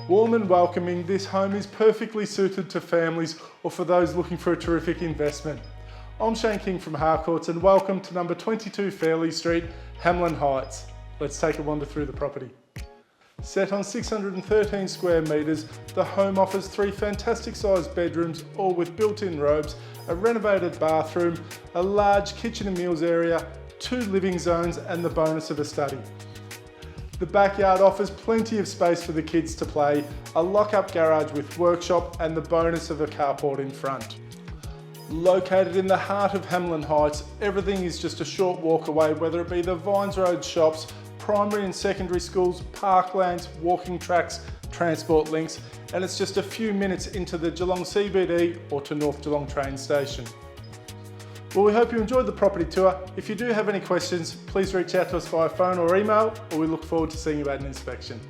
Warm and welcoming, this home is perfectly suited to families or for those looking for a terrific investment. I'm Shane King from Harcourts and welcome to number 22 Fairlie Street, Hamlyn Heights. Let's take a wander through the property. Set on 613 square metres, the home offers 3 fantastic sized bedrooms, all with built-in robes, a renovated bathroom, a large kitchen and meals area, 2 living zones and the bonus of a study. The backyard offers plenty of space for the kids to play, a lock-up garage with workshop and the bonus of a carport in front. Located in the heart of Hamlyn Heights, everything is just a short walk away, whether it be the Vines Road shops, primary and secondary schools, parklands, walking tracks, transport links, and it's just a few minutes into the Geelong CBD or to North Geelong train station. Well, we hope you enjoyed the property tour. If you do have any questions, please reach out to us via phone or email, or we look forward to seeing you at an inspection.